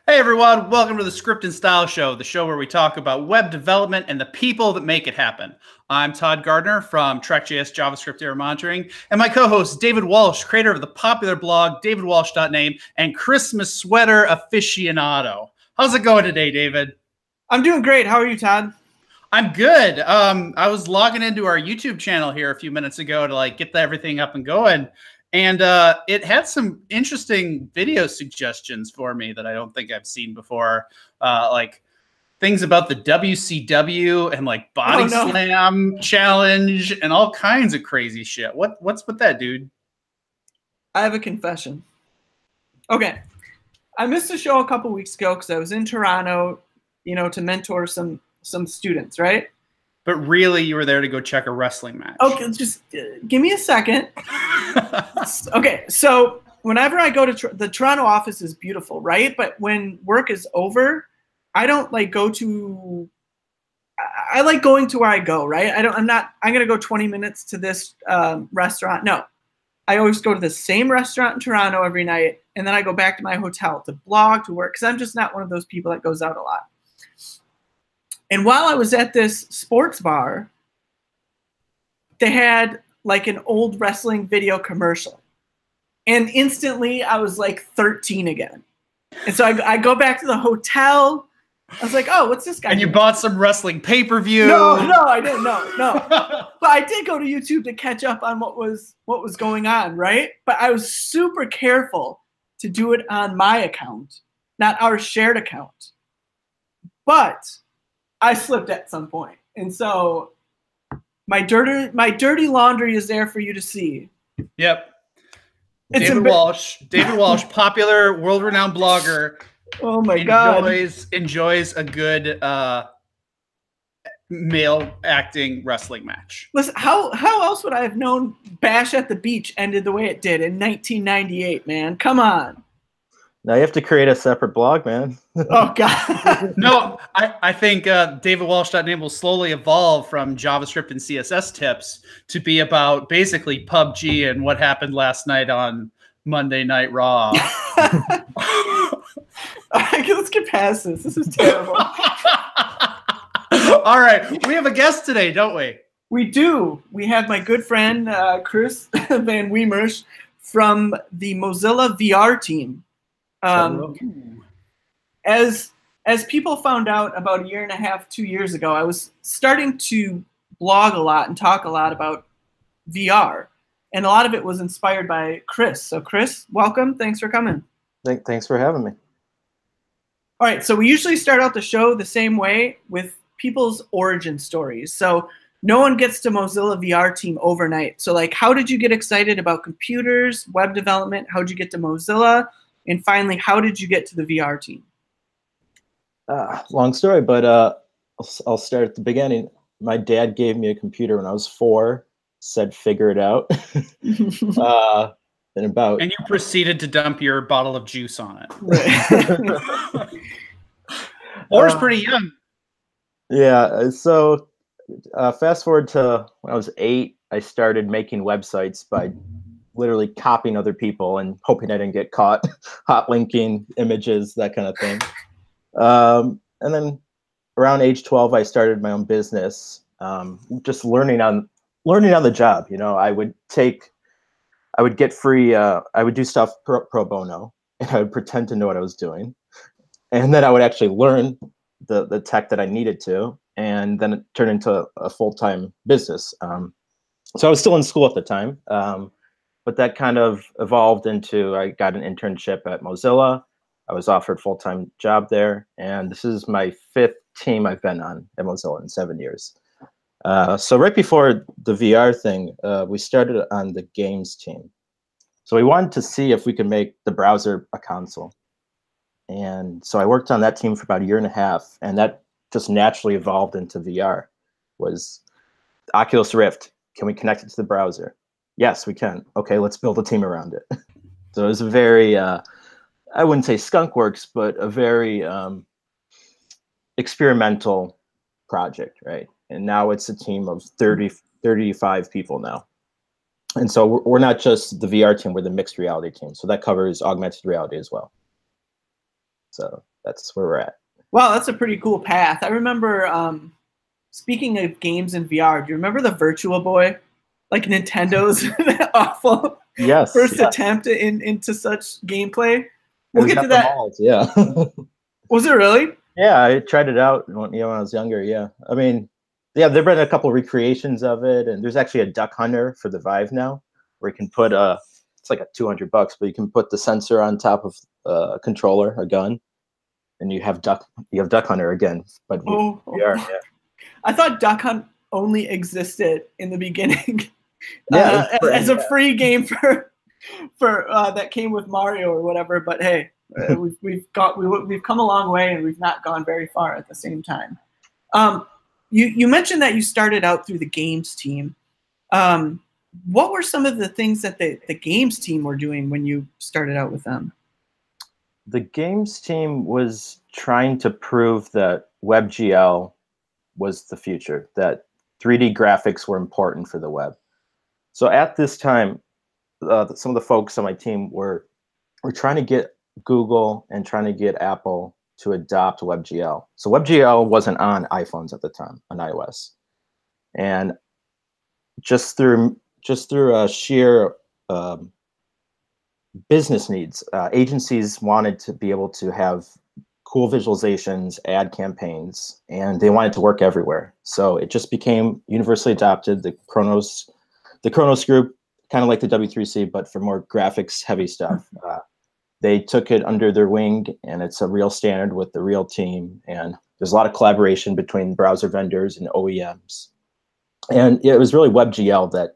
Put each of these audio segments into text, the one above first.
Hey everyone, welcome to the Script and Style Show, the show where we talk about web development and the people that make it happen. I'm Todd Gardner from Trek.js JavaScript Error Monitoring, and my co-host David Walsh, creator of the popular blog davidwalsh.name and Christmas sweater aficionado. How's it going today, David? I'm doing great. How are you, Todd? I'm good. I was logging into our YouTube channel here a few minutes ago to get everything up and going. And it had some interesting video suggestions for me that I don't think I've seen before. Like things about the WCW and body slam challenge and all kinds of crazy shit. What's with that, dude? I have a confession. Okay. I missed the show a couple weeks ago because I was in Toronto, to mentor some students, right? But really, you were there to go check a wrestling match. Okay, just give me a second. Okay, so whenever I go to the Toronto office is beautiful, right? But when work is over, I don't go to. I like going to where I go, right? I'm gonna go 20 minutes to this restaurant. No, I always go to the same restaurant in Toronto every night, and then I go back to my hotel to blog, to work, because I'm just not one of those people that goes out a lot. And while I was at this sports bar, they had an old wrestling video commercial. And instantly I was 13 again. And so I go back to the hotel. I was like, oh, what's this guy And doing? You bought some wrestling pay-per-view. No, I didn't. No. But I did go to YouTube to catch up on what was going on, right? But I was super careful to do it on my account, not our shared account. But I slipped at some point. And so my dirty laundry is there for you to see. Yep. David Walsh, popular, world-renowned blogger. Oh my God. Enjoys a good male acting wrestling match. Listen, how else would I have known Bash at the Beach ended the way it did in 1998, man? Come on. Now you have to create a separate blog, man. Oh, God. No, I think davidwalsh.name will slowly evolve from JavaScript and CSS tips to be about basically PUBG and what happened last night on Monday Night Raw. Let's get past this. This is terrible. All right. We have a guest today, don't we? We do. We have my good friend, Chris Van Wiemeersch from the Mozilla VR team. As people found out about a year and a half, 2 years ago, I was starting to blog a lot and talk a lot about VR. And a lot of it was inspired by Chris. So Chris, welcome. Thanks for coming. Thanks for having me. All right. So we usually start out the show the same way with people's origin stories. So no one gets to Mozilla VR team overnight. So how did you get excited about computers, web development? How did you get to Mozilla? And finally, how did you get to the VR team? Long story, but I'll start at the beginning. My dad gave me a computer when I was 4, said figure it out. And you proceeded to dump your bottle of juice on it. Right. Or it's pretty young. Yeah, so fast forward to when I was 8, I started making websites by literally copying other people and hoping I didn't get caught, hot linking images, that kind of thing. And then around age 12, I started my own business, just learning on the job. I would get free, I would do stuff pro bono, and I would pretend to know what I was doing. And then I would actually learn the tech that I needed to, and then it turned into a full-time business. So I was still in school at the time. But that kind of evolved into, I got an internship at Mozilla. I was offered a full-time job there. And this is my 5th team I've been on at Mozilla in 7 years. So right before the VR thing, we started on the games team. So we wanted to see if we could make the browser a console. And so I worked on that team for about a year and a half. And that just naturally evolved into VR. Was Oculus Rift, can we connect it to the browser? Yes, we can. Okay, let's build a team around it. So it was a very, I wouldn't say skunkworks, but a very experimental project, right? And now it's a team of 35 people now. And so we're not just the VR team, we're the mixed reality team. So that covers augmented reality as well. So that's where we're at. Wow, that's a pretty cool path. I remember, speaking of games in VR, do you remember the Virtua Boy? Like Nintendo's awful first attempt into such gameplay. We'll get to that. Malls, yeah. Was it really? Yeah, I tried it out when I was younger. Yeah, I mean, yeah, there've been a couple of recreations of it, and there's actually a duck hunter for the Vive now, where you can put it's like $200, but you can put the sensor on top of a controller, a gun, and you have duck hunter again. But VR, yeah. I thought Duck Hunt only existed in the beginning. As a free game for that came with Mario or whatever, but hey, we've come a long way and we've not gone very far at the same time. You mentioned that you started out through the games team. What were some of the things that the games team were doing when you started out with them? The games team was trying to prove that WebGL was the future, that 3D graphics were important for the web. So at this time, some of the folks on my team were trying to get Google and trying to get Apple to adopt WebGL. So WebGL wasn't on iPhones at the time, on iOS. And just through sheer business needs, agencies wanted to be able to have cool visualizations, ad campaigns, and they wanted to work everywhere. So it just became universally adopted. The Kronos group, kind of like the W3C, but for more graphics heavy stuff. They took it under their wing, and it's a real standard with the real team. And there's a lot of collaboration between browser vendors and OEMs. And it was really WebGL that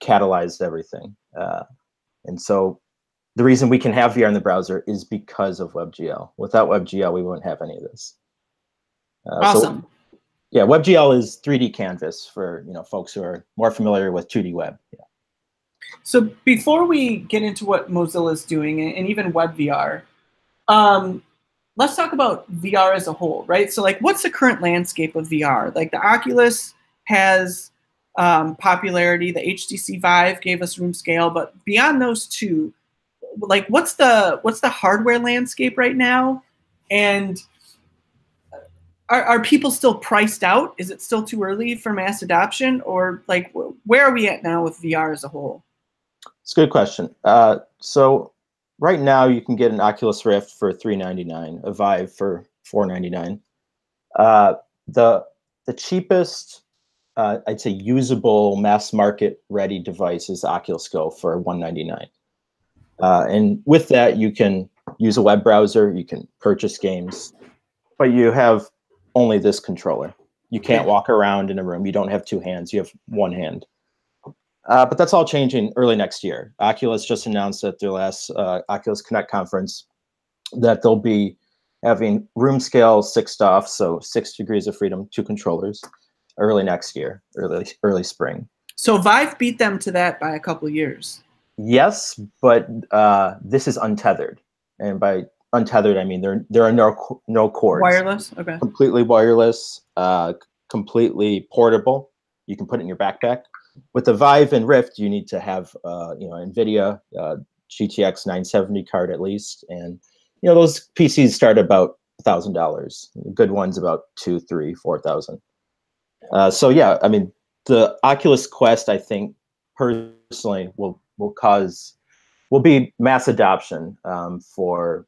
catalyzed everything. And so the reason we can have VR in the browser is because of WebGL. Without WebGL, we wouldn't have any of this. Awesome. So, yeah, WebGL is 3D canvas for folks who are more familiar with 2D web. Yeah. So before we get into what Mozilla is doing and even WebVR, let's talk about VR as a whole, right? So like, what's the current landscape of VR? Like the Oculus has popularity, the HTC Vive gave us room scale, but beyond those two, like what's the hardware landscape right now? And are people still priced out? Is it still too early for mass adoption, or like where are we at now with VR as a whole? It's a good question. So right now you can get an Oculus Rift for $399, a Vive for $499. The cheapest, I'd say, usable mass market ready device is the Oculus Go for $199. And with that, you can use a web browser, you can purchase games, but you have only this controller. You can't walk around in a room. You don't have two hands. You have one hand. But that's all changing early next year. Oculus just announced at their last Oculus Connect conference that they'll be having room scale 6 stuff, so 6 degrees of freedom, 2 controllers, early next year, early spring. So Vive beat them to that by a couple of years. Yes, but this is untethered, and by untethered I mean there are no cords. Wireless, okay. Completely wireless, completely portable. You can put it in your backpack. With the Vive and Rift, you need to have NVIDIA GTX 970 card at least, and those PCs start about $1,000. Good ones about $2,000, $3,000, $4,000. So yeah, I mean the Oculus Quest, I think personally will be mass adoption for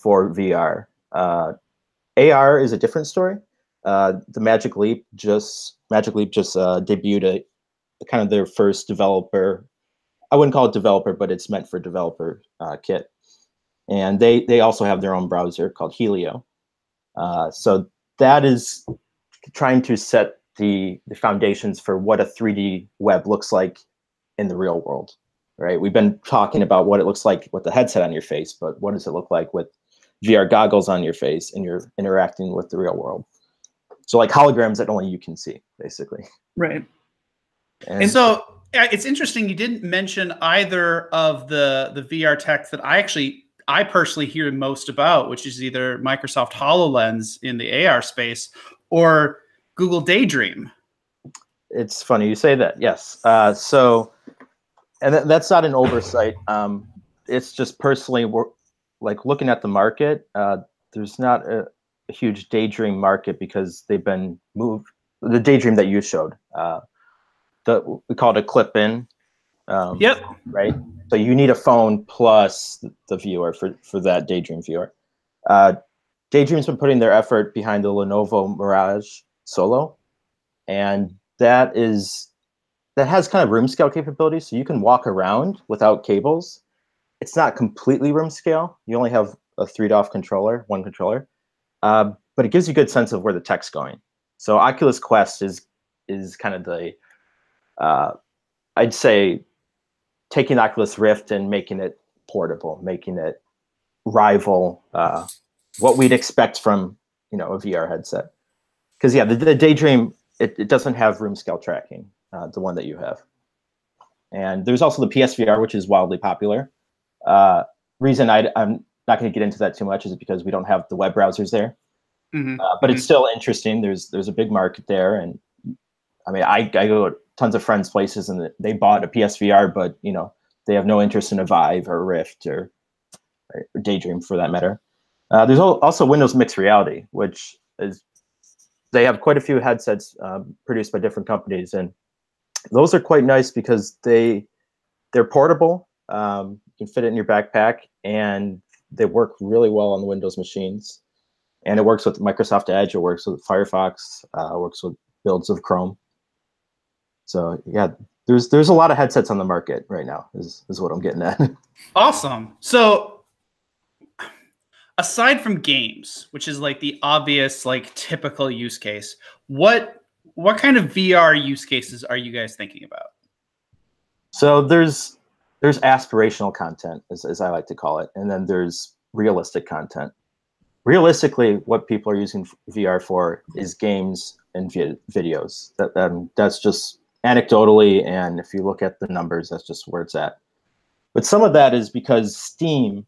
VR. AR is a different story. The Magic Leap just debuted kind of their first developer. I wouldn't call it developer, but it's meant for developer kit. And they also have their own browser called Helio. So that is trying to set the foundations for what a 3D web looks like in the real world, right? We've been talking about what it looks like with the headset on your face, but what does it look like with VR goggles on your face and you're interacting with the real world? So like holograms that only you can see, basically. Right. And so it's interesting you didn't mention either of the VR tech that I personally hear most about, which is either Microsoft HoloLens in the AR space or Google Daydream. It's funny you say that. Yes. So, and that's not an oversight. It's just personally, like looking at the market. there's not a huge Daydream market because they've been moved. The Daydream that you showed, we call it a clip-in. Yep. Right. So you need a phone plus the viewer for that Daydream viewer. Daydream's been putting their effort behind the Lenovo Mirage Solo, and that has kind of room scale capabilities, so you can walk around without cables. It's not completely room scale. You only have a 3DOF controller, one controller, but it gives you a good sense of where the tech's going. So Oculus Quest is kind of the, I'd say, taking the Oculus Rift and making it portable, making it rival what we'd expect from a VR headset. Because yeah, the Daydream, it doesn't have room scale tracking, the one that you have. And there's also the PSVR, which is wildly popular. Reason I'm not going to get into that too much is because we don't have the web browsers there. But it's still interesting. There's a big market there, and I mean, I go to tons of friends' places, and they bought a PSVR, but they have no interest in a Vive or Rift or Daydream for that matter. There's also Windows Mixed Reality, which is they have quite a few headsets produced by different companies, and those are quite nice because they're portable. You can fit it in your backpack, and they work really well on the Windows machines. And it works with Microsoft Edge. It works with Firefox. It works with builds of Chrome. So yeah, there's a lot of headsets on the market right now. Is what I'm getting at. Awesome. So aside from games, which is like the obvious, like typical use case, what kind of VR use cases are you guys thinking about? So there's aspirational content, as I like to call it, and then there's realistic content. Realistically, what people are using VR for is games and videos. That's just anecdotally, and if you look at the numbers, that's just where it's at. But some of that is because Steam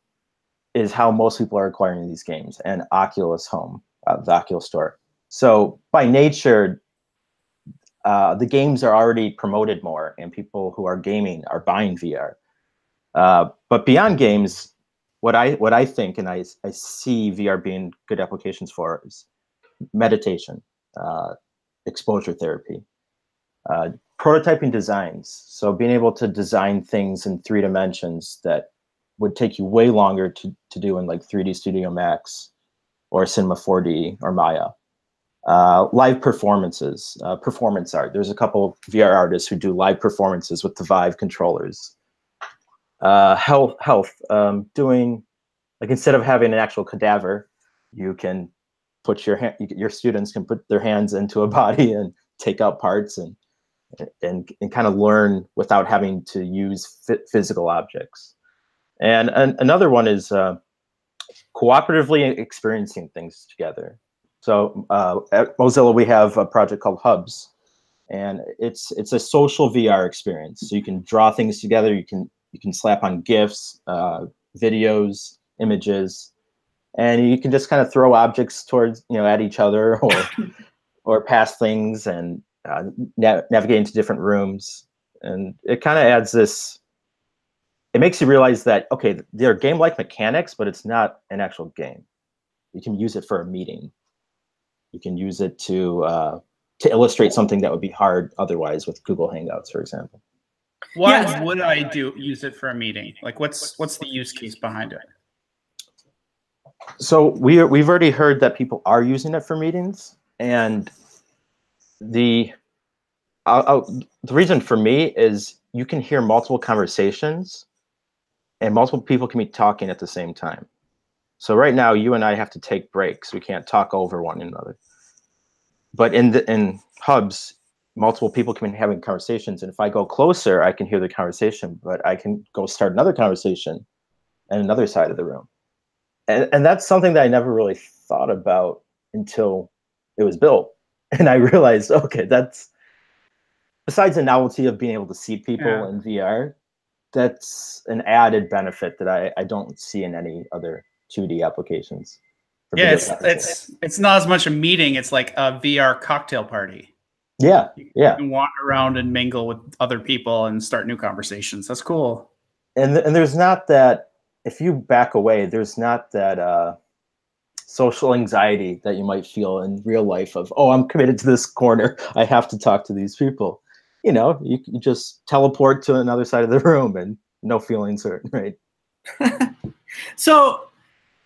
is how most people are acquiring these games, and Oculus Home, the Oculus Store. So by nature, the games are already promoted more, and people who are gaming are buying VR. But beyond games, what I think, and I see VR being good applications for, is meditation, exposure therapy, prototyping designs. So being able to design things in 3 dimensions that would take you way longer to do in like 3D Studio Max or Cinema 4D or Maya. Live performances, performance art. There's a couple VR artists who do live performances with the Vive controllers. Health, doing, like, instead of having an actual cadaver, you can put your students can put their hands into a body and take out parts and kind of learn without having to use physical objects. And another one is cooperatively experiencing things together. So at Mozilla, we have a project called Hubs, and it's a social VR experience. So you can draw things together. You can slap on GIFs, videos, images, and you can just kind of throw objects towards at each other or pass things and navigate into different rooms. And it kind of adds this. It makes you realize that, okay, there are game-like mechanics, but it's not an actual game. You can use it for a meeting. You can use it to illustrate something that would be hard otherwise with Google Hangouts, for example. Why would I use it for a meeting? Like, what's the use case behind it? So we've already heard that people are using it for meetings, and the reason for me is you can hear multiple conversations, and multiple people can be talking at the same time. So right now, you and I have to take breaks. We can't talk over one another. But in Hubs, multiple people can be having conversations, and if I go closer, I can hear the conversation, but I can go start another conversation on another side of the room. And that's something that I never really thought about until it was built. And I realized, okay, that's, besides the novelty of being able to see people in VR, that's an added benefit that I don't see in any other 2D applications. Yeah, it's not as much a meeting. It's like a VR cocktail party. Yeah, you can wander around and mingle with other people and start new conversations. That's cool. And there's not that, if you back away, there's not that social anxiety that you might feel in real life of, oh, I'm committed to this corner. I have to talk to these people. You know, you just teleport to another side of the room and no feelings hurt, right? So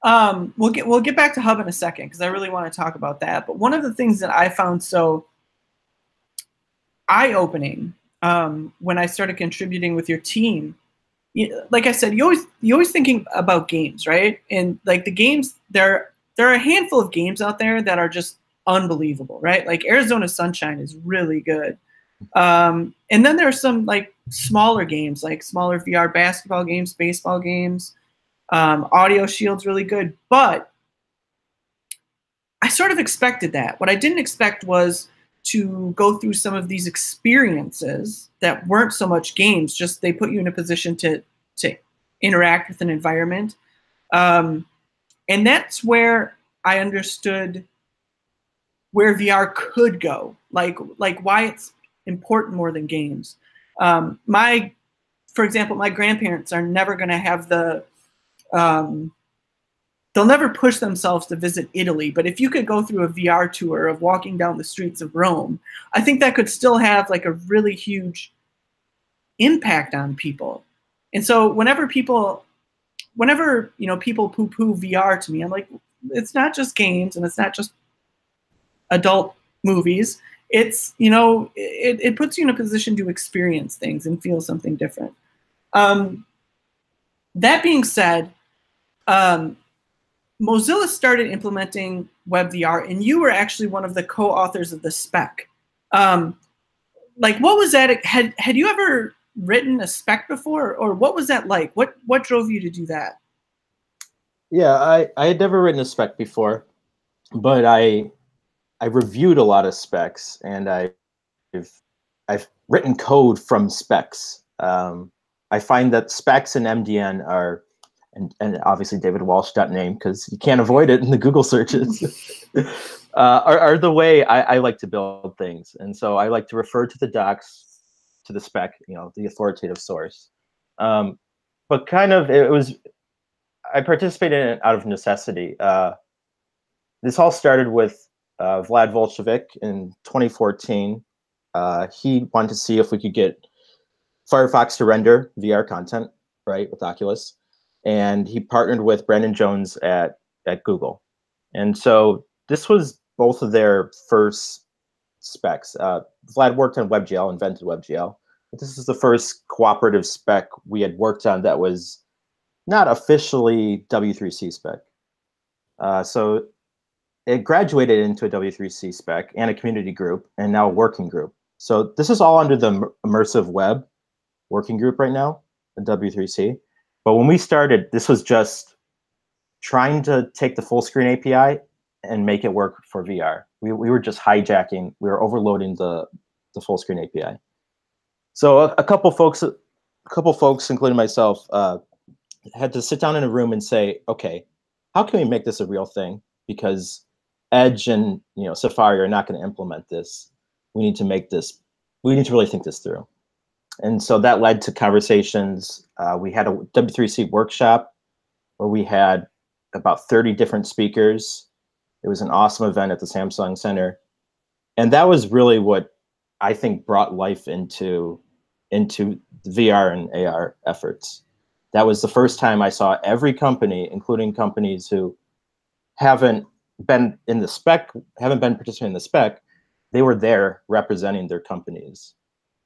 we'll get back to Hub in a second because I really want to talk about that. But one of the things that I found so eye-opening when I started contributing with your team, like I said, you're always thinking about games, right? And like the games, there are a handful of games out there that are just unbelievable, right? Like Arizona Sunshine is really good. And then there are some like smaller games, like smaller VR basketball games, baseball games. Audio Shield's really good, but I sort of expected that. What I didn't expect was to go through some of these experiences that weren't so much games, just they put you in a position to interact with an environment. And that's where I understood where VR could go, like why it's important more than games. For example, my grandparents are never going to have they'll never push themselves to visit Italy, but if you could go through a VR tour of walking down the streets of Rome, I think that could still have like a really huge impact on people. And so whenever people poo-poo VR to me, I'm like, it's not just games and it's not just adult movies. It's, it puts you in a position to experience things and feel something different. That being said, Mozilla started implementing WebVR, and you were actually one of the co-authors of the spec. Like, what was that? Had you ever written a spec before, or what was that like? What drove you to do that? Yeah, I had never written a spec before, but I reviewed a lot of specs, and I've written code from specs. I find that specs and MDN are, and obviously David Walsh .name, because you can't avoid it in the Google searches, are the way I like to build things. And so I like to refer to the docs, to the spec, the authoritative source. But kind of, I participated in it out of necessity. This all started with Vlad Volchevic in 2014. He wanted to see if we could get Firefox to render VR content, right, with Oculus. And he partnered with Brandon Jones at Google. And so this was both of their first specs. Vlad worked on WebGL, invented WebGL. But this is the first cooperative spec we had worked on that was not officially W3C spec. So it graduated into a W3C spec and a community group and now a working group. So this is all under the Immersive Web working group right now, the W3C. But when we started, this was just trying to take the full screen API and make it work for VR. We were just hijacking, we were overloading the full screen API. So a couple folks, including myself, had to sit down in a room and say, okay, how can we make this a real thing? Because Edge and Safari are not going to implement this. We need to make this, we need to really think this through. And so that led to conversations. We had a W3C workshop where we had about 30 different speakers. It was an awesome event at the Samsung Center. And that was really what I think brought life into the VR and AR efforts. That was the first time I saw every company, including companies who haven't been in the spec, haven't been participating in the spec, they were there representing their companies.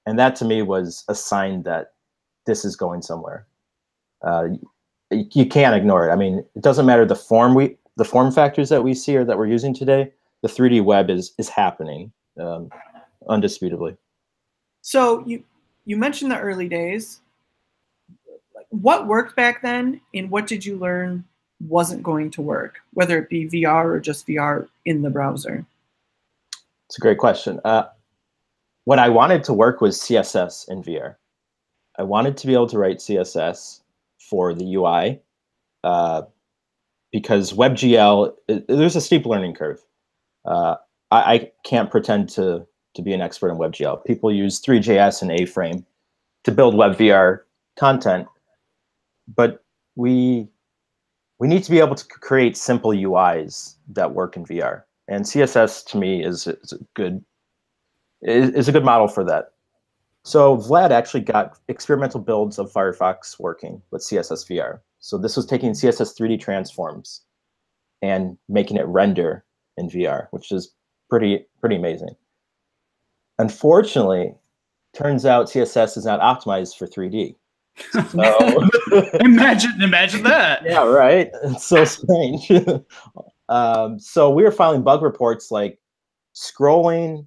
And that to me was a sign that this is going somewhere. You can't ignore it. I mean, it doesn't matter the form factors that we see or that we're using today. The 3D web is happening, undisputably. So you mentioned the early days. What worked back then, and what did you learn wasn't going to work, whether it be VR or just VR in the browser? It's a great question. What I wanted to work was CSS in VR. I wanted to be able to write CSS for the UI because WebGL, there's a steep learning curve. I can't pretend to be an expert in WebGL. People use 3JS and A-Frame to build WebVR content, but we we need to be able to create simple UIs that work in VR. And CSS to me is a good model for that. So Vlad actually got experimental builds of Firefox working with CSS VR. So this was taking CSS 3D transforms and making it render in VR, which is pretty amazing. Unfortunately, turns out CSS is not optimized for 3D. So imagine that. Yeah, right. It's so strange. So we were filing bug reports like scrolling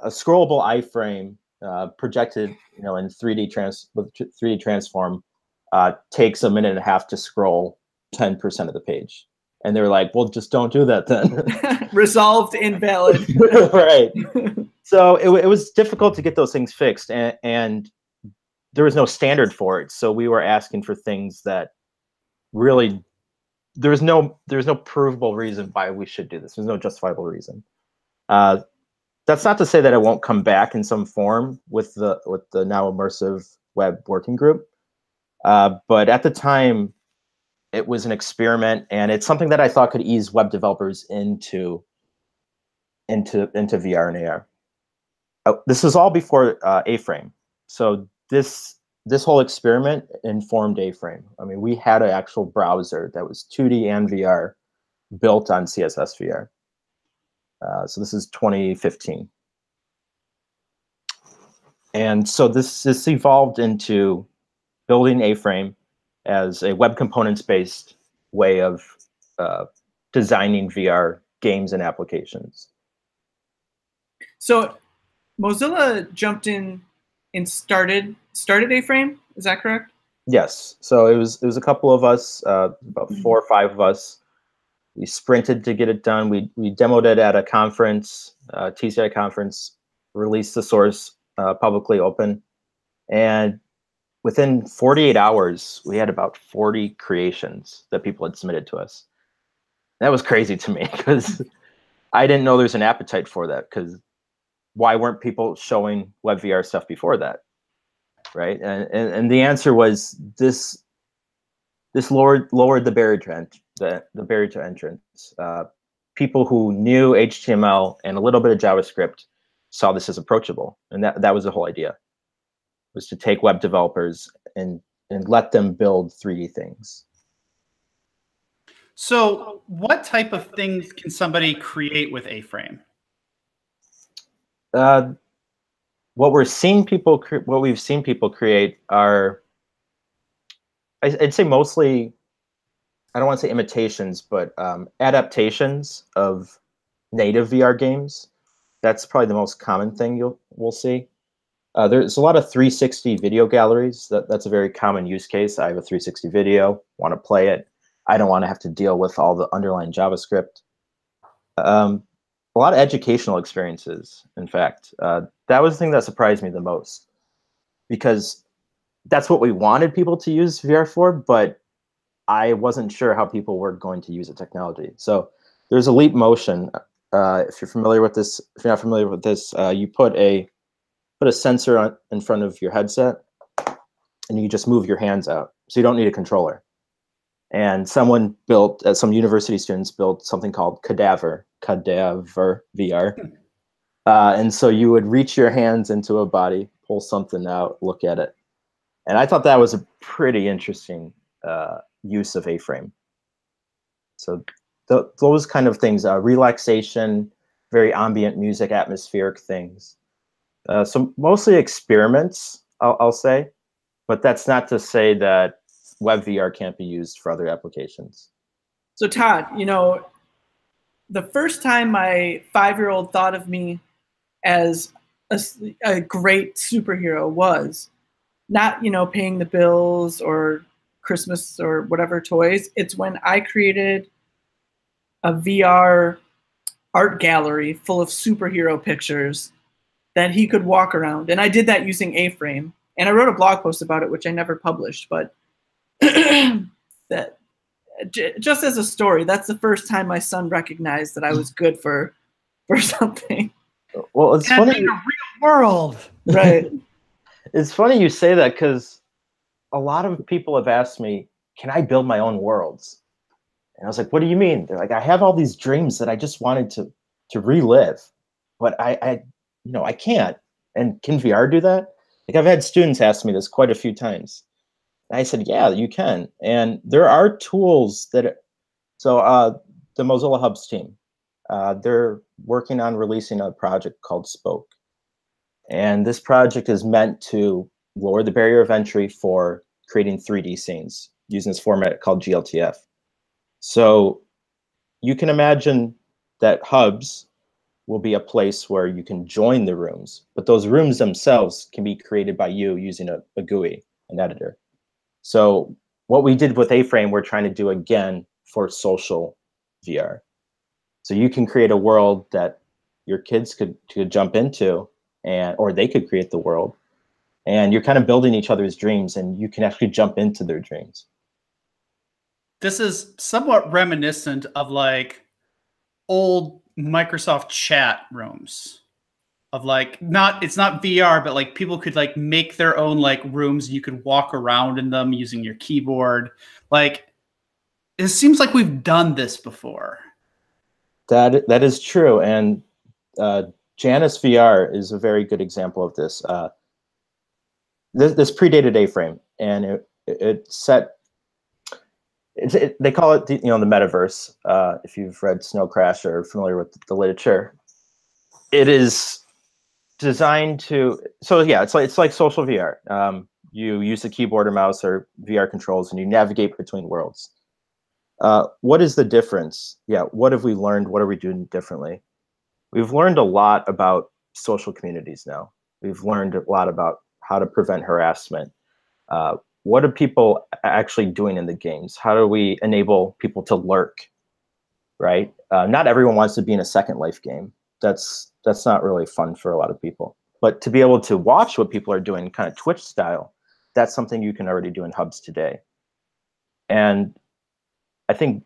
a scrollable iframe projected, in 3D with 3D transform takes a minute and a half to scroll 10% of the page. And they were like, well, just don't do that then. Resolved invalid. Right. So it was difficult to get those things fixed, and there was no standard for it. So we were asking for things that really there's no provable reason why we should do this. There's no justifiable reason. That's not to say that it won't come back in some form with the now immersive web working group. But at the time, it was an experiment, and it's something that I thought could ease web developers into VR and AR. This was all before A-Frame. So this whole experiment informed A-Frame. I mean, we had an actual browser that was 2D and VR built on CSS VR. So this is 2015. And so this evolved into building A-Frame as a web components-based way of designing VR games and applications. So Mozilla jumped in and started A-Frame. Is that correct? Yes. So it was a couple of us, about 4 or 5 of us. We sprinted to get it done. We demoed it at a conference, TCI conference, released the source publicly open, and within 48 hours, we had about 40 creations that people had submitted to us. That was crazy to me because I didn't know there's an appetite for that, because why weren't people showing WebVR stuff before that, right? And the answer was this lowered the barrier to entrance. People who knew HTML and a little bit of JavaScript saw this as approachable, and that was the whole idea, was to take web developers and let them build 3D things. So what type of things can somebody create with A-Frame? What we've seen people create are, I'd say mostly, I don't want to say imitations, but adaptations of native VR games. That's probably the most common thing we'll see. There's a lot of 360 video galleries. That's a very common use case. I have a 360 video, want to play it. I don't want to have to deal with all the underlying JavaScript. A lot of educational experiences, in fact. That was the thing that surprised me the most, because that's what we wanted people to use VR for, but I wasn't sure how people were going to use the technology. So there's a Leap Motion. If you're familiar with this, if you're not familiar with this, you put a sensor in front of your headset, and you just move your hands out. So you don't need a controller. And some university students built something called Cadaver VR. And so you would reach your hands into a body, pull something out, look at it. And I thought that was a pretty interesting use of A-Frame. So those kind of things, relaxation, very ambient music, atmospheric things. So mostly experiments, I'll say, but that's not to say that WebVR can't be used for other applications. So Todd, the first time my 5-year-old thought of me as a great superhero was not, paying the bills or Christmas or whatever toys. It's when I created a VR art gallery full of superhero pictures that he could walk around. And I did that using A-Frame. And I wrote a blog post about it, which I never published. But that, just as a story, that's the first time my son recognized that I was good for something. Well, it's funny. In the real world. Right. It's funny you say that, because a lot of people have asked me, can I build my own worlds? And I was like, what do you mean? They're like, I have all these dreams that I just wanted to relive, but I can't. And can VR do that? Like, I've had students ask me this quite a few times. And I said, yeah, you can. And there are tools that, the Mozilla Hubs team, they're working on releasing a project called Spoke. And this project is meant to lower the barrier of entry for creating 3D scenes using this format called GLTF. So you can imagine that Hubs will be a place where you can join the rooms, but those rooms themselves can be created by you using a GUI, an editor. So what we did with A-Frame, we're trying to do again for social VR. So you can create a world that your kids could jump into, or they could create the world, and you're kind of building each other's dreams, and you can actually jump into their dreams. This is somewhat reminiscent of like old Microsoft chat rooms of like, it's not VR, but like people could like make their own like rooms. You could walk around in them using your keyboard. Like, it seems like we've done this before. That is true. And Janus VR is a very good example of this. This predated A-Frame, and they call it the metaverse. If you've read Snow Crash or are familiar with the literature, it is designed to. So yeah, it's like social VR. You use the keyboard or mouse or VR controls, and you navigate between worlds. What is the difference? Yeah, what have we learned? What are we doing differently? We've learned a lot about social communities now. We've learned a lot about how to prevent harassment. What are people actually doing in the games? How do we enable people to lurk, right? Not everyone wants to be in a Second Life game. That's not really fun for a lot of people. But to be able to watch what people are doing, kind of Twitch style, that's something you can already do in Hubs today. And I think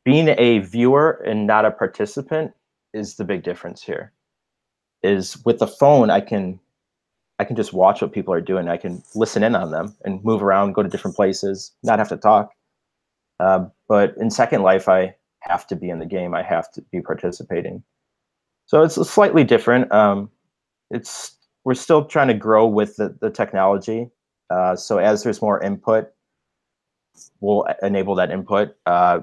being a viewer and not a participant is the big difference here. Is with the phone, I can just watch what people are doing. I can listen in on them and move around, go to different places, not have to talk. But in Second Life, I have to be in the game. I have to be participating. So it's slightly different. We're still trying to grow with the technology. So as there's more input, we'll enable that input.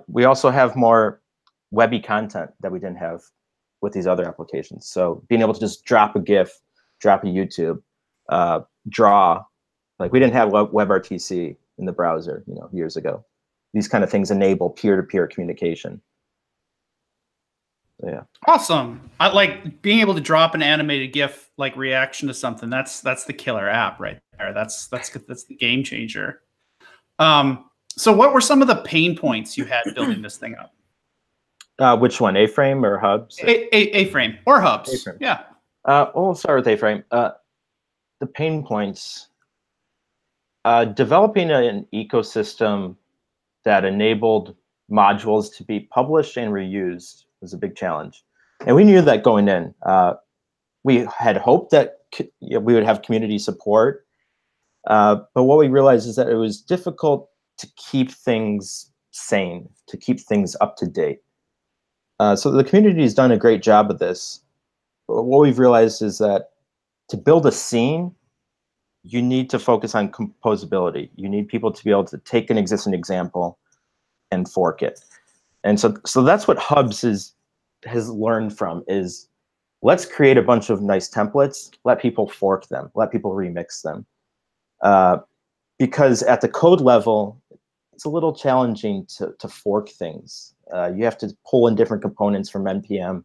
We also have more webby content that we didn't have with these other applications. So being able to just drop a GIF, drop a YouTube, draw, like we didn't have WebRTC in the browser, years ago. These kind of things enable peer-to-peer communication. So, yeah. Awesome. I like being able to drop an animated GIF like reaction to something. That's the killer app right there. That's the game changer. So what were some of the pain points you had building this thing up? Which one, A-Frame or Hubs? A-Frame or Hubs. A-Frame. Yeah. We'll start with A-Frame. The pain points. Developing an ecosystem that enabled modules to be published and reused was a big challenge. And we knew that going in. We had hoped that we would have community support. But what we realized is that it was difficult to keep things sane, to keep things up to date. So the community has done a great job of this. But what we've realized is that to build a scene, you need to focus on composability. You need people to be able to take an existing example and fork it. And so that's what Hubs has learned from is let's create a bunch of nice templates, let people fork them, let people remix them. Because at the code level, it's a little challenging to fork things. You have to pull in different components from NPM.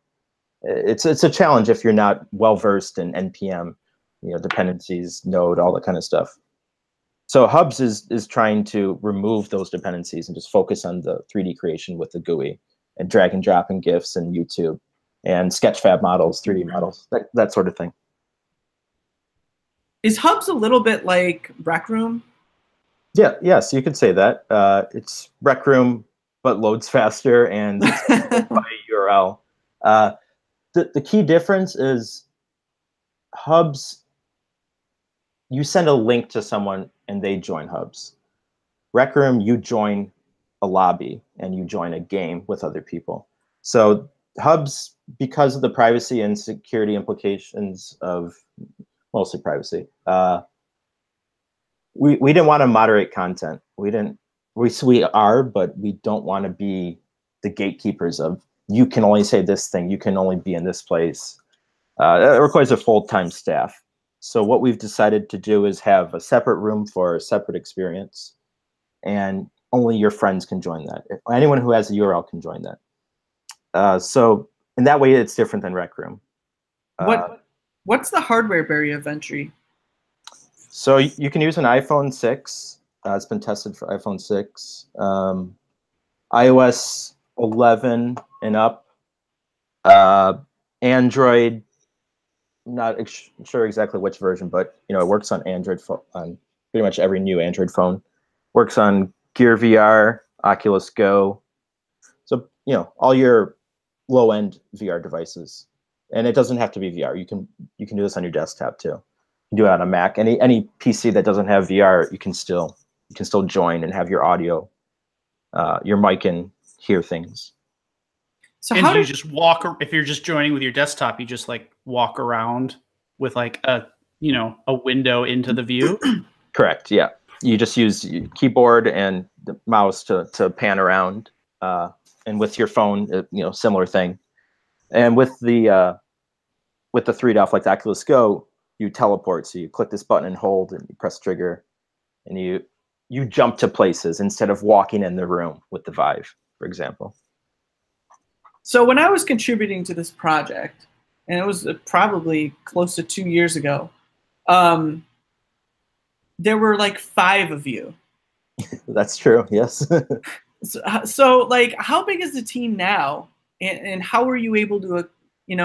It's a challenge if you're not well-versed in NPM, dependencies, node, all that kind of stuff. So Hubs is trying to remove those dependencies and just focus on the 3D creation with the GUI and drag and drop in GIFs and YouTube and Sketchfab models, 3D models, that sort of thing. Is Hubs a little bit like Rec Room? Yeah, yes, you could say that. It's Rec Room, but loads faster and it's by URL. The key difference is Hubs, you send a link to someone and they join Hubs. Rec Room, you join a lobby and you join a game with other people. So hubs, because of the privacy and security implications of mostly privacy, we didn't want to moderate content. We are, but we don't want to be the gatekeepers of, you can only say this thing, you can only be in this place. It requires a full-time staff. So what we've decided to do is have a separate room for a separate experience, and only your friends can join that. Anyone who has a URL can join that. So in that way, it's different than Rec Room. What's the hardware barrier of entry? So you can use an iPhone 6. It's been tested for iPhone 6. iOS 11 and up. Android, not sure exactly which version, but it works on Android on pretty much every new Android phone. Works on Gear VR, Oculus Go. So all your low-end VR devices, and it doesn't have to be VR. You can do this on your desktop too. You can do it on a Mac. Any PC that doesn't have VR, you can still join and have your audio, your mic, and hear things. So and you just walk, if you're just joining with your desktop, you just like walk around with like a window into the view? Correct, yeah. You just use keyboard and the mouse to pan around, and with your phone, similar thing. And with the 3DOF, like the Oculus Go, you teleport. So you click this button and hold, and you press trigger, and you jump to places instead of walking in the room with the Vive, for example. So when I was contributing to this project, and it was probably close to 2 years ago, there were like 5 of you. That's true, yes. So like, how big is the team now? And how were you able to,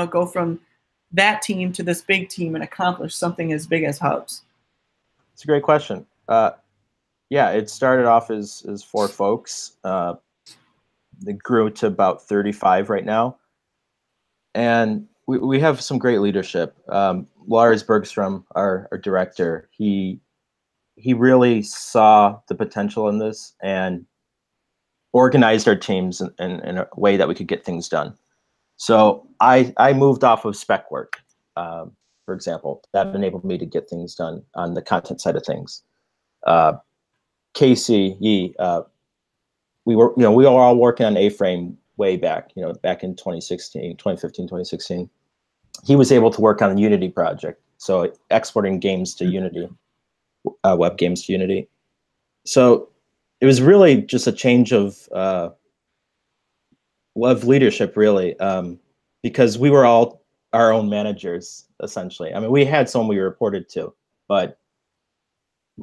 go from that team to this big team and accomplish something as big as Hubs? It's a great question. Yeah, it started off as 4 folks. It grew to about 35 right now. And we have some great leadership. Lars Bergstrom, our director, he really saw the potential in this and organized our teams in a way that we could get things done. So I moved off of spec work, for example. That enabled me to get things done on the content side of things. Casey Yee, we were all working on A-Frame way back, back in 2015, 2016. He was able to work on the Unity project, so exporting games to Unity, web games to Unity. So it was really just a change of leadership, really, because we were all our own managers, essentially. I mean, we had someone we reported to, but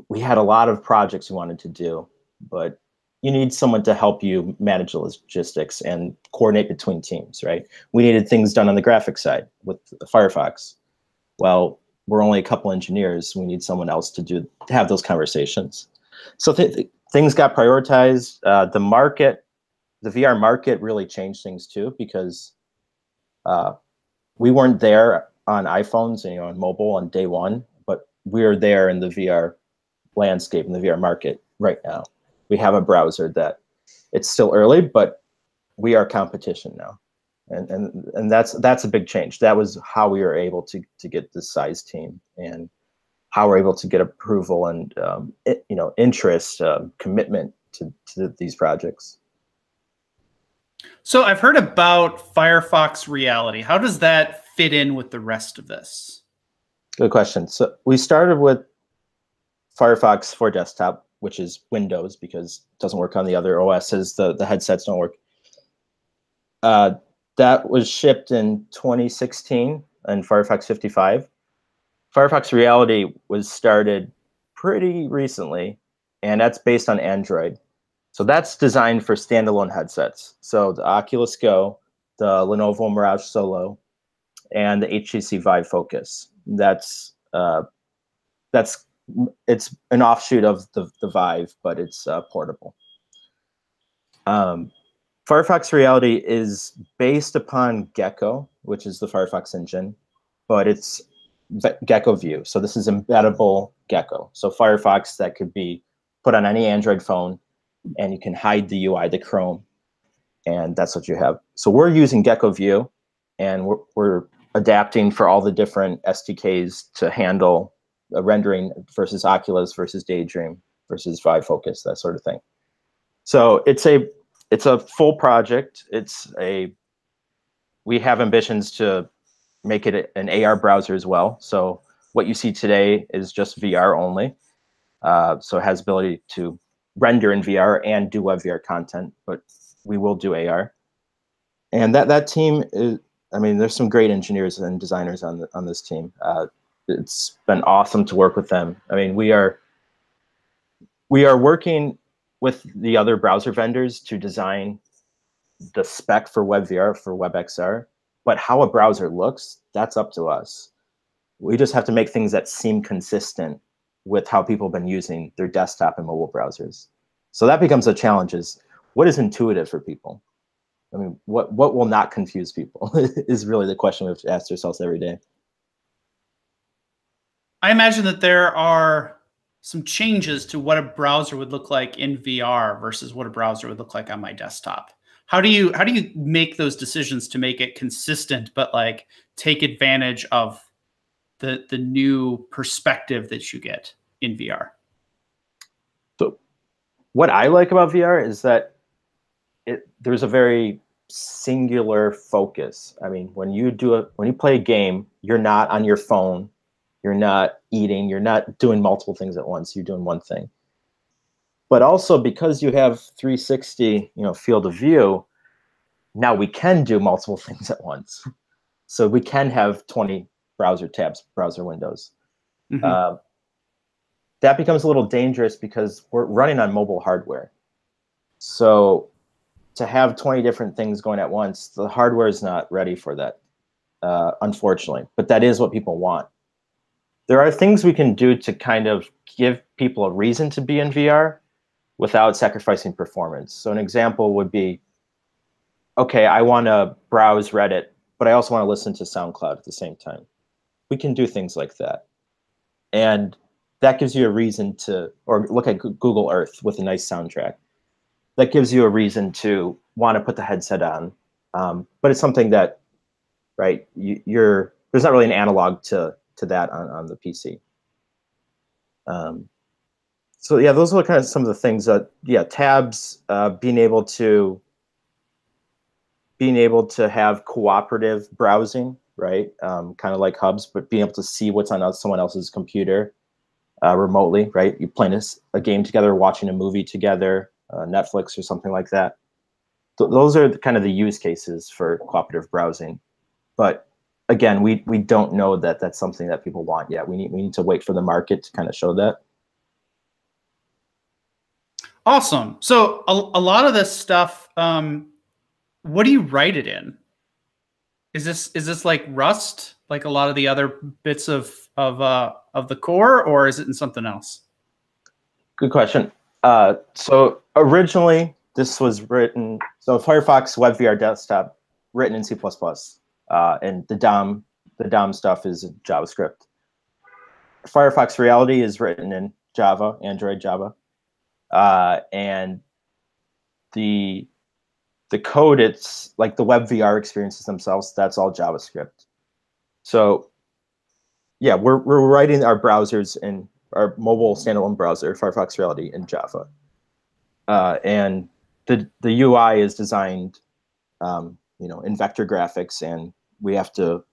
we had a lot of projects we wanted to do, but you need someone to help you manage the logistics and coordinate between teams, right? We needed things done on the graphics side with Firefox. Well, we're only a couple engineers. We need someone else to have those conversations. So things got prioritized. The VR market really changed things too, because we weren't there on iPhones and on mobile on day one, but we're there in the VR landscape, in the VR market right now. We have a browser that it's still early, but we are competition now, and that's a big change. That was how we were able to get this size team, and how we're able to get approval and interest, commitment to these projects. So I've heard about Firefox Reality. How does that fit in with the rest of this? Good question. So we started with Firefox for desktop, which is Windows, because it doesn't work on the other OSs. The headsets don't work. That was shipped in 2016 in Firefox 55. Firefox Reality was started pretty recently, and that's based on Android. So that's designed for standalone headsets. So the Oculus Go, the Lenovo Mirage Solo, and the HTC Vive Focus. It's an offshoot of the Vive, but it's portable. Firefox Reality is based upon Gecko, which is the Firefox engine, but it's Gecko View. So this is embeddable Gecko. So Firefox that could be put on any Android phone and you can hide the UI, the Chrome, and that's what you have. So we're using Gecko View, and we're adapting for all the different SDKs to handle rendering versus Oculus versus Daydream versus Vive Focus, that sort of thing. So it's a full project. We have ambitions to make it an AR browser as well. So what you see today is just VR only. So it has ability to render in VR and do WebVR content, but we will do AR. And that team is, I mean, there's some great engineers and designers on this team. It's been awesome to work with them. I mean, we are working with the other browser vendors to design the spec for WebVR, for WebXR, but how a browser looks, that's up to us. We just have to make things that seem consistent with how people have been using their desktop and mobile browsers. So that becomes a challenge, is what is intuitive for people? I mean, what will not confuse people is really the question we have to ask ourselves every day. I imagine that there are some changes to what a browser would look like in VR versus what a browser would look like on my desktop. How do you make those decisions to make it consistent, but like take advantage of the new perspective that you get in VR? So what I like about VR is that there's a very singular focus. I mean, when you play a game, you're not on your phone, you're not eating, you're not doing multiple things at once, you're doing one thing. But also because you have 360, field of view, now we can do multiple things at once. So we can have 20 browser tabs, browser windows. Mm-hmm. That becomes a little dangerous because we're running on mobile hardware. So to have 20 different things going at once, the hardware is not ready for that, unfortunately. But that is what people want. There are things we can do to kind of give people a reason to be in VR without sacrificing performance. So an example would be, okay, I want to browse Reddit, but I also want to listen to SoundCloud at the same time. We can do things like that. And that gives you a reason to, or look at Google Earth with a nice soundtrack. That gives you a reason to want to put the headset on. But it's something that, right, there's not really an analog to that on the PC. So yeah, those are kind of some of the things that, tabs, being able to have cooperative browsing, right? Kind of like hubs, but being able to see what's on someone else's computer remotely, right? You're playing a game together, watching a movie together, Netflix or something like that. Those are kind of the use cases for cooperative browsing. But again, we don't know that that's something that people want yet. We need to wait for the market to kind of show that. Awesome. So a lot of this stuff, what do you write it in? Is this like Rust, like a lot of the other bits of the core, or is it in something else? Good question. So originally this was written, so Firefox WebVR desktop written in C++, and the DOM stuff is JavaScript. Firefox Reality is written in Java, Android Java, and the code, it's like the WebVR experiences themselves, that's all JavaScript. So yeah, we're writing our browsers in our mobile standalone browser, Firefox Reality, in Java. And the UI is designed in vector graphics, and we have to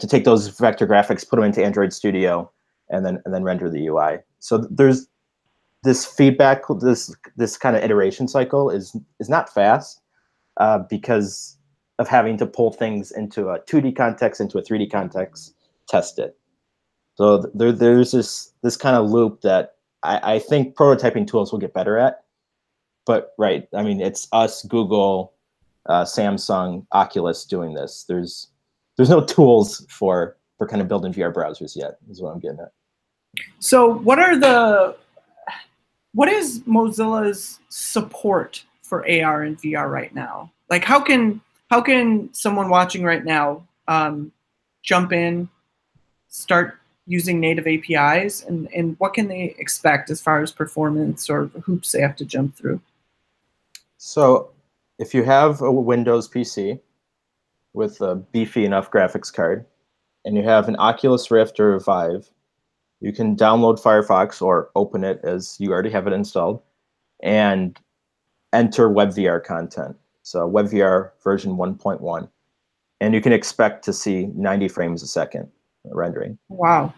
take those vector graphics, put them into Android Studio, and then render the UI. So there's this feedback, this kind of iteration cycle is not fast, because of having to pull things into a 2D context, into a 3D context, test it. So there's this kind of loop that I think prototyping tools will get better at. But right, I mean, it's us, Google, Samsung, Oculus doing this. There's no tools for kind of building VR browsers yet, is what I'm getting at. So what is Mozilla's support for AR and VR right now? Like, how can someone watching right now jump in, start using native APIs, and what can they expect as far as performance or hoops they have to jump through? So if you have a Windows PC with a beefy enough graphics card, and you have an Oculus Rift or a Vive, you can download Firefox or open it as you already have it installed and enter WebVR content. So WebVR version 1.1. And you can expect to see 90 frames a second rendering. Wow.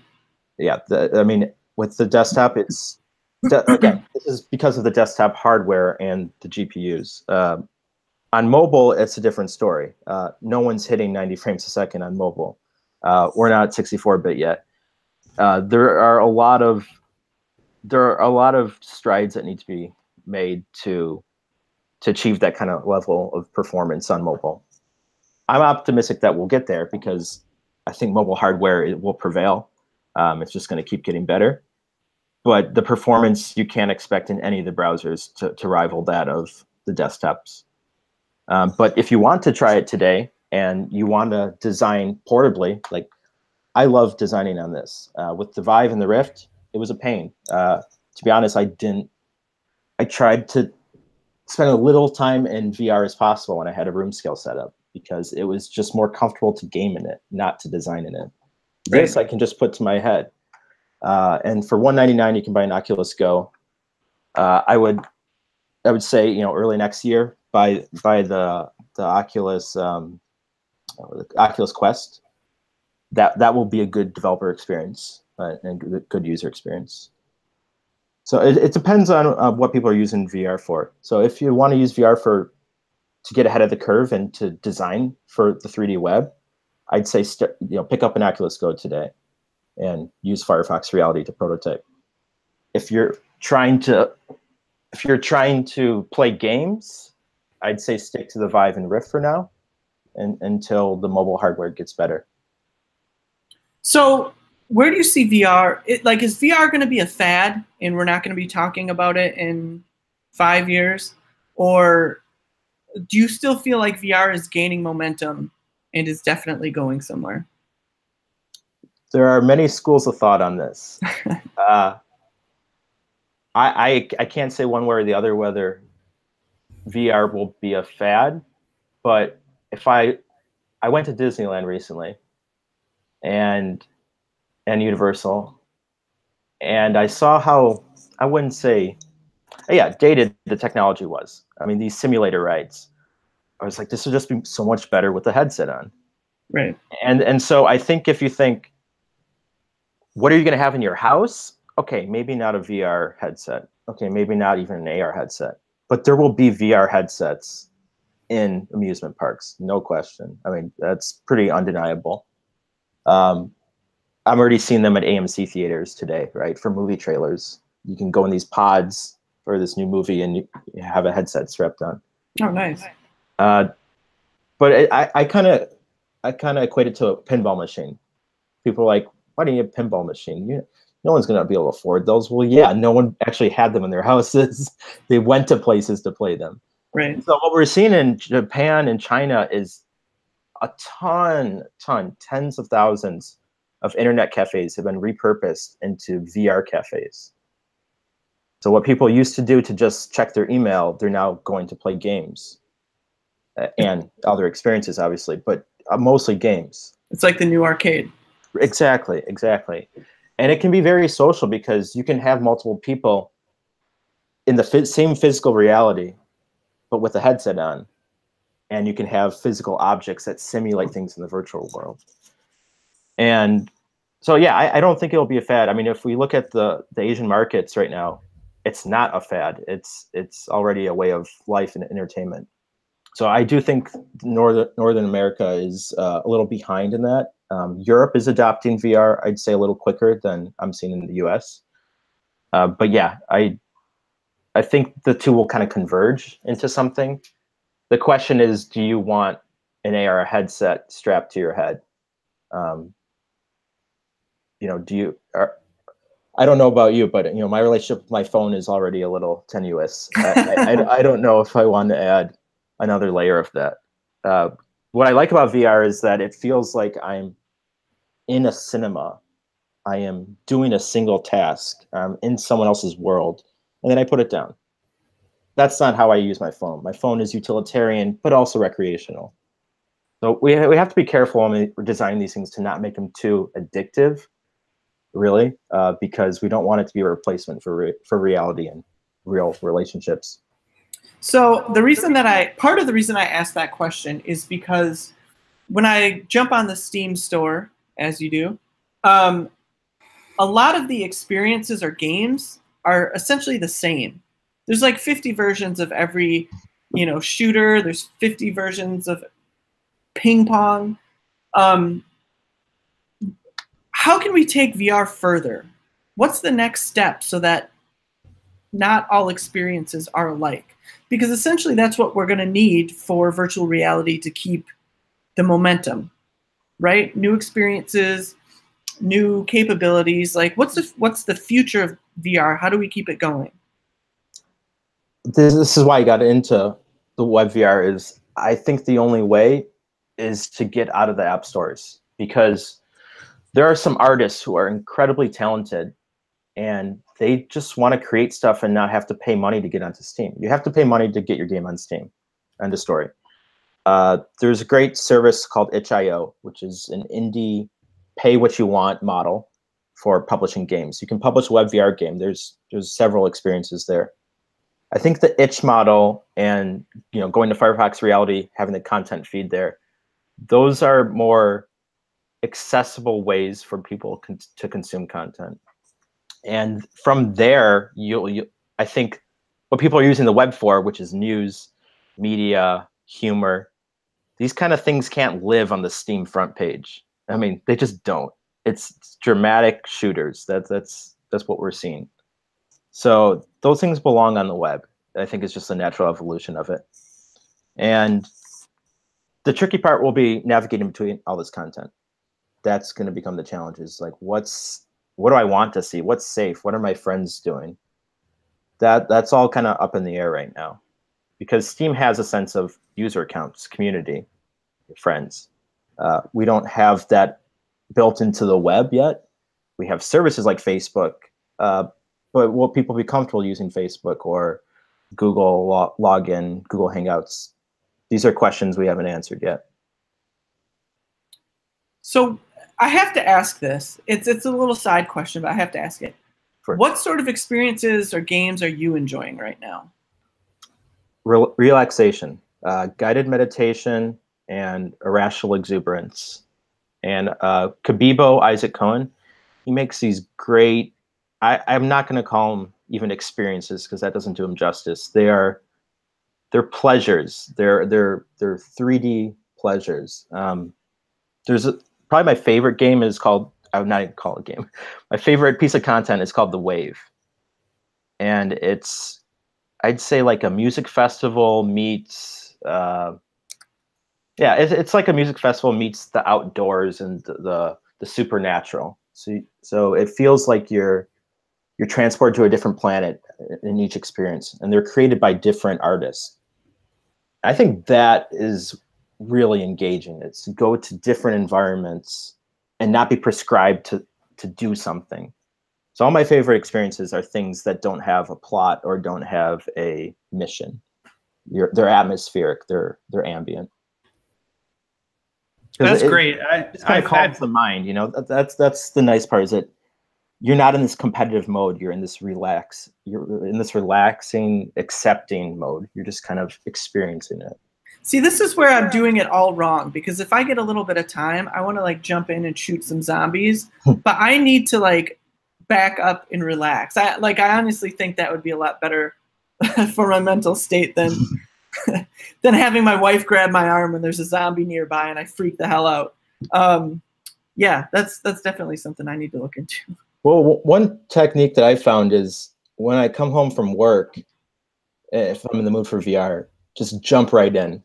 Yeah, I mean, with the desktop, it's, again, this is because of the desktop hardware and the GPUs. On mobile, it's a different story. No one's hitting 90 frames a second on mobile. We're not 64-bit yet. There are a lot of strides that need to be made to achieve that kind of level of performance on mobile. I'm optimistic that we'll get there because I think mobile hardware will prevail. It's just going to keep getting better. But the performance you can't expect in any of the browsers to rival that of the desktops. But if you want to try it today and you want to design portably, like I love designing on this. With the Vive and the Rift, it was a pain. To be honest, I tried to spend a little time in VR as possible when I had a room scale setup because it was just more comfortable to game in it, not to design in it. Right. This I can just put to my head. And for $199, you can buy an Oculus Go. I would say, early next year, buy the Oculus Oculus Quest. That will be a good developer experience and good user experience. So it depends on what people are using VR for. So if you want to use VR to get ahead of the curve and to design for the 3D web, I'd say pick up an Oculus Go today and use Firefox Reality to prototype. If you're trying to play games, I'd say stick to the Vive and Rift for now, until the mobile hardware gets better. So where do you see VR? Is VR going to be a fad and we're not going to be talking about it in 5 years? Or do you still feel like VR is gaining momentum and is definitely going somewhere? There are many schools of thought on this. I can't say one way or the other whether VR will be a fad, but if I went to Disneyland recently and Universal, and I saw how, I wouldn't say, dated the technology was. I mean, these simulator rides, I was like, this would just be so much better with the headset on. Right. And so I think if you think, what are you going to have in your house? Okay, maybe not a VR headset. Okay, maybe not even an AR headset. But there will be VR headsets in amusement parks, no question. I mean, that's pretty undeniable. I'm already seeing them at AMC theaters today, right? For movie trailers. You can go in these pods for this new movie and you have a headset strapped on. Oh, nice. But I kind of equate it to a pinball machine. People are like, why do you need a pinball machine? No one's going to be able to afford those. Well, yeah, no one actually had them in their houses. They went to places to play them. Right. So what we're seeing in Japan and China is a tens of thousands of internet cafes have been repurposed into VR cafes. So what people used to do to just check their email, they're now going to play games and other experiences, obviously, but mostly games. It's like the new arcade. Exactly. And it can be very social because you can have multiple people in the same physical reality, but with a headset on. And you can have physical objects that simulate things in the virtual world. And so, yeah, I don't think it'll be a fad. I mean, if we look at the Asian markets right now, it's not a fad. It's already a way of life and entertainment. So I do think Northern America is a little behind in that. Europe is adopting VR, I'd say, a little quicker than I'm seeing in the US. But yeah, I think the two will kind of converge into something. The question is, do you want an AR headset strapped to your head? I don't know about you, but my relationship with my phone is already a little tenuous. I don't know if I want to add another layer of that. What I like about VR is that it feels like I'm in a cinema I am doing a single task in someone else's world, and then I put it down. That's not how I use my phone. My phone is utilitarian, but also recreational. So we have to be careful when we're designing these things to not make them too addictive, really, because we don't want it to be a replacement for reality and real relationships. So part of the reason I asked that question is because when I jump on the Steam store, as you do, a lot of the experiences or games are essentially the same. There's like 50 versions of every, shooter. There's 50 versions of ping pong. How can we take VR further? What's the next step so that not all experiences are alike? Because essentially that's what we're going to need for virtual reality to keep the momentum, right? New experiences, new capabilities. Like what's the future of VR? How do we keep it going? This is why I got into the web VR. Is I think the only way is to get out of the app stores, because there are some artists who are incredibly talented and they just want to create stuff and not have to pay money to get onto Steam. You have to pay money to get your game on Steam. End of story. There's a great service called itch.io, which is an indie pay what you want model for publishing games. You can publish a web VR game. There's several experiences there. I think the itch model and going to Firefox Reality, having the content feed there, those are more accessible ways for people to consume content. And from there, I think what people are using the web for, which is news, media, humor, these kind of things can't live on the Steam front page. I mean, they just don't. It's dramatic shooters. That's what we're seeing. So those things belong on the web. I think it's just a natural evolution of it. And the tricky part will be navigating between all this content. That's going to become the challenges. Like, what do I want to see? What's safe? What are my friends doing? That's all kind of up in the air right now, because Steam has a sense of user accounts, community, friends. We don't have that built into the web yet. We have services like Facebook, but will people be comfortable using Facebook or Google login, Google Hangouts? These are questions we haven't answered yet. So I have to ask this. It's a little side question, but I have to ask it. Sure. What sort of experiences or games are you enjoying right now? Relaxation, guided meditation, and irrational exuberance. And Kabibo, Isaac Cohen, he makes these great, I'm not going to call them even experiences because that doesn't do them justice. They're pleasures. They're 3D pleasures. Probably my favorite game is called, I would not even call it a game. My favorite piece of content is called The Wave. And it's, I'd say, like a music festival meets, it's like a music festival meets the outdoors and the supernatural. So it feels like you're transported to a different planet in each experience, and they're created by different artists. I think that is really engaging. It's to go to different environments and not be prescribed to do something. So all my favorite experiences are things that don't have a plot or don't have a mission. They're atmospheric. They're ambient. That's great. It kind of calms the mind. That's the nice part, is that you're not in this competitive mode. You're in this relaxing, accepting mode. You're just kind of experiencing it. See, this is where I'm doing it all wrong, because if I get a little bit of time, I want to like jump in and shoot some zombies, but I need to like back up and relax. I honestly think that would be a lot better for my mental state than having my wife grab my arm when there's a zombie nearby and I freak the hell out. Yeah, that's definitely something I need to look into. Well, one technique that I found is when I come home from work, if I'm in the mood for VR, just jump right in.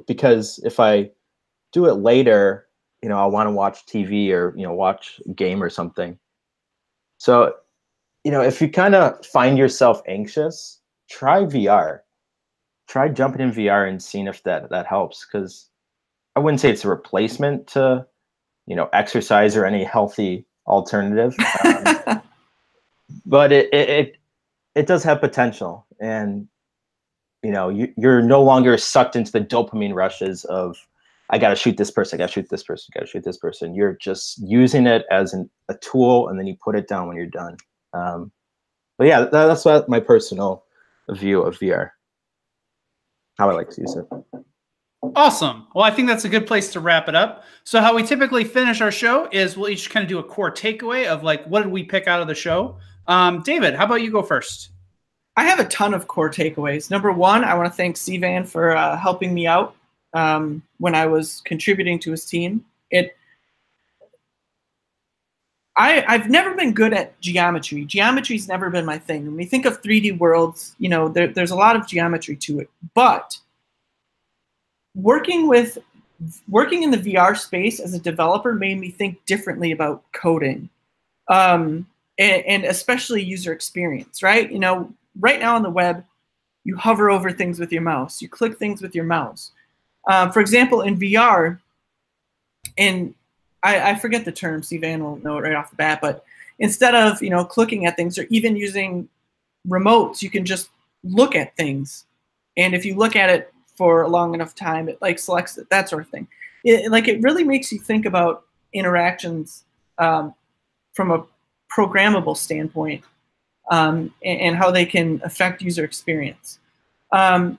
Because if I do it later, I'll want to watch TV or, watch a game or something. So, if you kind of find yourself anxious, try VR. Try jumping in VR and seeing if that helps. Because I wouldn't say it's a replacement to, exercise or any healthy alternative. But it does have potential, and you know, you're no longer sucked into the dopamine rushes of I got to shoot this person, I got to shoot this person, got to shoot this person. You're just using it as a tool, and then you put it down when you're done. But yeah, that's what my personal view of VR, how I like to use it. Awesome. Well, I think that's a good place to wrap it up. So how we typically finish our show is we'll each kind of do a core takeaway of like, what did we pick out of the show? David, how about you go first? I have a ton of core takeaways. Number one, I want to thank Van for helping me out when I was contributing to his team. I've never been good at geometry. Geometry's never been my thing. When we think of 3D worlds, you know, there's a lot of geometry to it. But working in the VR space as a developer made me think differently about coding, and especially user experience, right? You know, right now on the web, you hover over things with your mouse. You click things with your mouse. For example, in VR, and I forget the term, Van will know it right off the bat, but instead of, you know, clicking at things or even using remotes, you can just look at things. And if you look at it for a long enough time, it like selects it, that sort of thing. It really makes you think about interactions from a programmable standpoint, and how they can affect user experience. I've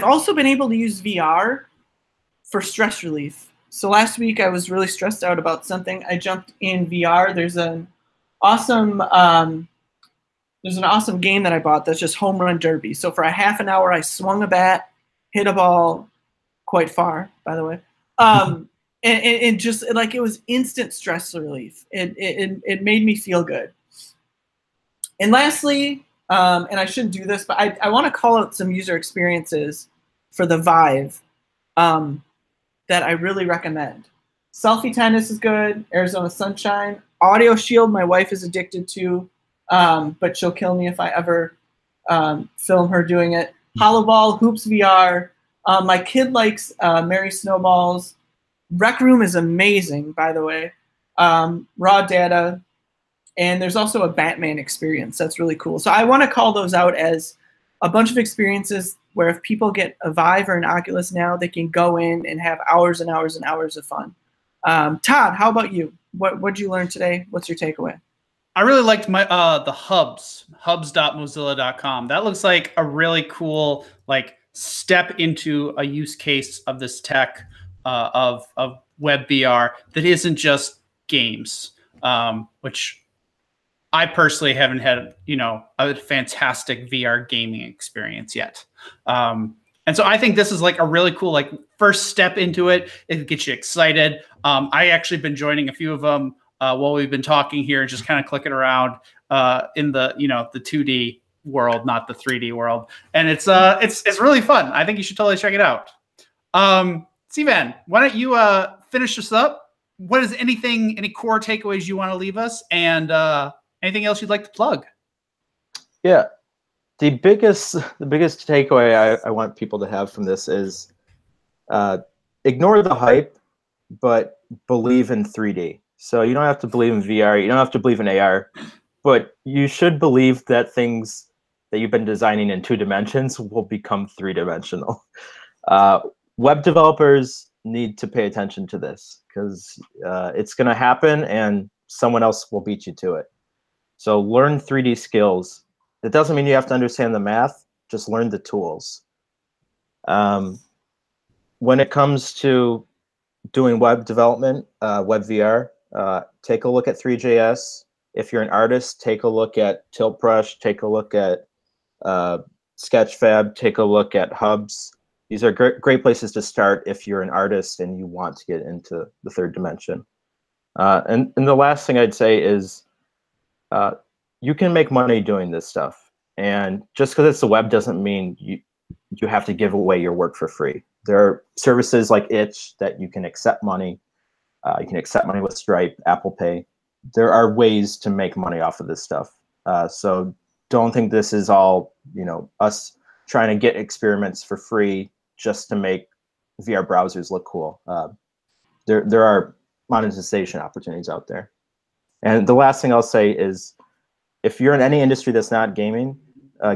also been able to use VR for stress relief. So last week I was really stressed out about something. I jumped in VR. There's an awesome game that I bought that's just home run derby. So for a half an hour, I swung a bat, hit a ball quite far, by the way. And just like it was instant stress relief. It made me feel good. And lastly, and I shouldn't do this, but I want to call out some user experiences for the Vive that I really recommend. Selfie Tennis is good. Arizona Sunshine. Audio Shield, my wife is addicted to, but she'll kill me if I ever film her doing it. Hollow Ball, Hoops VR. My kid likes Merry Snowballs. Rec Room is amazing, by the way. Raw Data. And there's also a Batman experience. That's really cool. So I want to call those out as a bunch of experiences where if people get a Vive or an Oculus now, they can go in and have hours and hours and hours of fun. Todd, how about you? What did you learn today? What's your takeaway? I really liked my the hubs.mozilla.com. That looks like a really cool like step into a use case of this tech of WebVR that isn't just games, which I personally haven't had, you know, a fantastic VR gaming experience yet. And so I think this is like a really cool, like first step into it. It gets you excited. I actually been joining a few of them while we've been talking here, just kind of clicking around in the, you know, the 2D world, not the 3D world. And it's really fun. I think you should totally check it out. Van, why don't you finish this up? What is any core takeaways you want to leave us, and anything else you'd like to plug? Yeah, the biggest takeaway I want people to have from this is ignore the hype, but believe in 3D. So you don't have to believe in VR, you don't have to believe in AR, but you should believe that things that you've been designing in 2 dimensions will become 3-dimensional. Web developers need to pay attention to this because it's going to happen and someone else will beat you to it. So learn 3D skills. It doesn't mean you have to understand the math, just learn the tools. When it comes to doing web development, WebVR, take a look at 3JS. If you're an artist, take a look at TiltBrush, take a look at Sketchfab, take a look at Hubs. These are great places to start if you're an artist and you want to get into the 3rd dimension. And the last thing I'd say is you can make money doing this stuff. And just because it's the web doesn't mean you have to give away your work for free. There are services like Itch that you can accept money. You can accept money with Stripe, Apple Pay. There are ways to make money off of this stuff. So don't think this is all, you know, us trying to get experiments for free just to make VR browsers look cool. There are monetization opportunities out there. And the last thing I'll say is, if you're in any industry that's not gaming,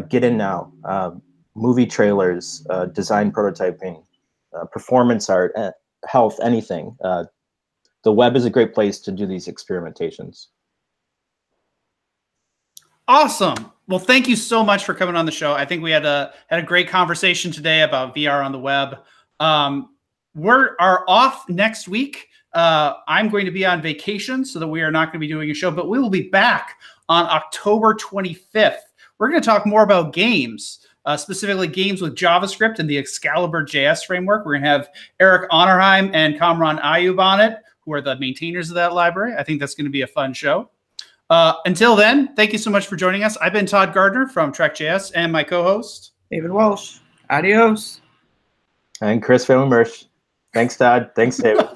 get in now. Movie trailers, design prototyping, performance art, health, anything. The web is a great place to do these experimentations. Awesome. Well, thank you so much for coming on the show. I think we had a great conversation today about VR on the web. We are off next week. I'm going to be on vacation, so that we are not going to be doing a show, but we will be back on October 25th. We're going to talk more about games, specifically games with JavaScript and the Excalibur JS framework. We're going to have Eric Onnerheim and Kamran Ayub on it, who are the maintainers of that library. I think that's going to be a fun show. Until then, thank you so much for joining us. I've been Todd Gardner from Trek.js, and my co-host, David Walsh. Adios. And Chris Van Wiemeersch. Thanks, Todd. Thanks, David.